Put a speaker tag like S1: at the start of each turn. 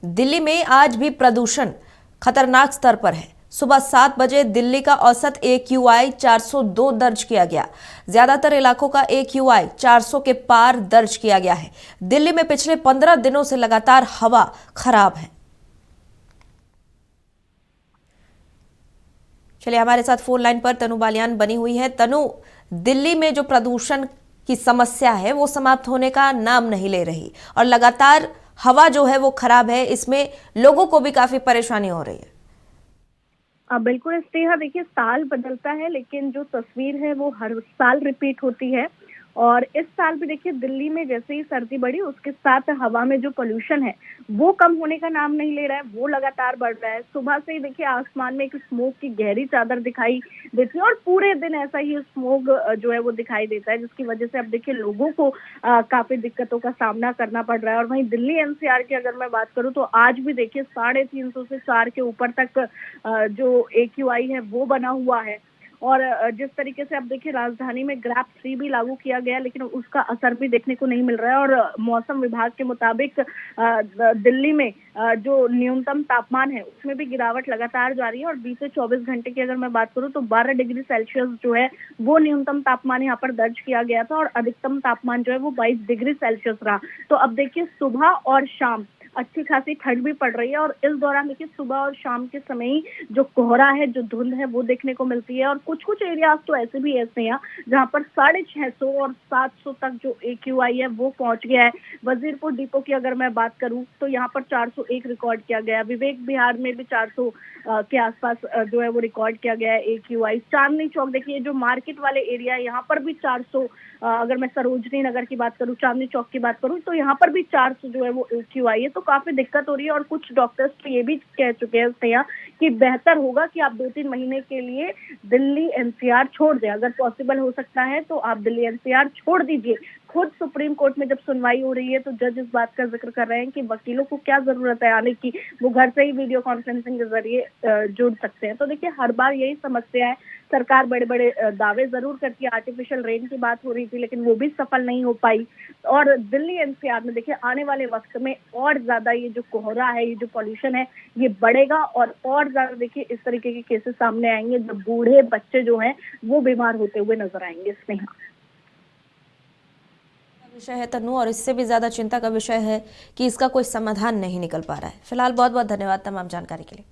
S1: दिल्ली में आज भी प्रदूषण खतरनाक स्तर पर है। सुबह 7 बजे दिल्ली का औसत AQI 402 दर्ज किया गया। ज्यादातर इलाकों का AQI 400 के पार दर्ज किया गया है। दिल्ली में पिछले 15 दिनों से लगातार हवा खराब है। चलिए, हमारे साथ फोन लाइन पर तनु बालियान बनी हुई है। तनु, दिल्ली में जो प्रदूषण की समस्या है वो समाप्त होने का नाम नहीं ले रही और लगातार हवा जो है वो खराब है। इसमें लोगों को भी काफी परेशानी हो रही है।
S2: बिल्कुल स्नेहा, देखिए साल बदलता है लेकिन जो तस्वीर है वो हर साल रिपीट होती है। और इस साल भी देखिए दिल्ली में जैसे ही सर्दी बढ़ी उसके साथ हवा में जो पोल्यूशन है वो कम होने का नाम नहीं ले रहा है, वो लगातार बढ़ रहा है। सुबह से ही देखिए आसमान में एक स्मोक की गहरी चादर दिखाई देती है और पूरे दिन ऐसा ही स्मोक जो है वो दिखाई देता है, जिसकी वजह से अब देखिए लोगों को काफी दिक्कतों का सामना करना पड़ रहा है। और वहीं दिल्ली NCR की अगर मैं बात करूं तो आज भी देखिए 350 से 4 के ऊपर तक जो AQI है वो बना हुआ है। और जिस तरीके से अब देखिए राजधानी में ग्रैप 3 भी लागू किया गया लेकिन उसका असर भी देखने को नहीं मिल रहा है। और मौसम विभाग के मुताबिक दिल्ली में जो न्यूनतम तापमान है उसमें भी गिरावट लगातार जारी है। और बीते 24 घंटे की अगर मैं बात करूं तो 12 डिग्री सेल्सियस जो है वो न्यूनतम तापमान यहाँ पर दर्ज किया गया था और अधिकतम तापमान जो है वो 22 डिग्री सेल्सियस रहा। तो अब देखिए सुबह और शाम अच्छी खासी ठंड भी पड़ रही है और इस दौरान देखिए सुबह और शाम के समय ही जो कोहरा है, जो धुंध है वो देखने को मिलती है। और कुछ कुछ एरियाज तो ऐसे भी ऐसे हैं जहां पर 650 और 700 तक जो AQI है वो पहुंच गया है। वजीरपुर डिपो की अगर मैं बात करूं तो यहाँ पर 401 रिकॉर्ड किया गया। विवेक बिहार में भी 400 के आसपास जो है वो रिकॉर्ड किया गया है AQI। चांदनी चौक देखिए जो मार्केट वाले एरिया है यहाँ पर भी 400, अगर मैं सरोजनी नगर की बात करूं, चांदनी चौक की बात करूं तो यहाँ पर भी 400 जो है वो AQI है। तो काफी दिक्कत हो रही है और कुछ डॉक्टर्स तो ये भी कह चुके हैं कि बेहतर होगा कि आप 2-3 महीने के लिए दिल्ली NCR छोड़ दें। अगर पॉसिबल हो सकता है तो आप दिल्ली NCR छोड़ दीजिए। खुद सुप्रीम कोर्ट में जब सुनवाई हो रही है तो जज इस बात का जिक्र कर रहे हैं कि वकीलों को क्या जरूरत है आने की, वो घर से ही वीडियो कॉन्फ्रेंसिंग के जरिए जुड़ सकते हैं। तो देखिए हर बार यही समस्या है, सरकार बड़े बड़े दावे जरूर करती है। आर्टिफिशियल रेन की बात हो रही थी लेकिन वो भी सफल नहीं हो पाई। और दिल्ली NCR में देखिए आने वाले वक्त में और ज्यादा ये जो कोहरा है, ये जो पॉल्यूशन है ये बढ़ेगा और ज्यादा देखिए इस तरीके के केसेस सामने आएंगे जब बूढ़े बच्चे जो हैं वो बीमार होते हुए नजर आएंगे। स्नेहा,
S1: विषय है तनु, और इससे भी ज्यादा चिंता का विषय है कि इसका कोई समाधान नहीं निकल पा रहा है। फिलहाल बहुत बहुत धन्यवाद तमाम जानकारी के लिए।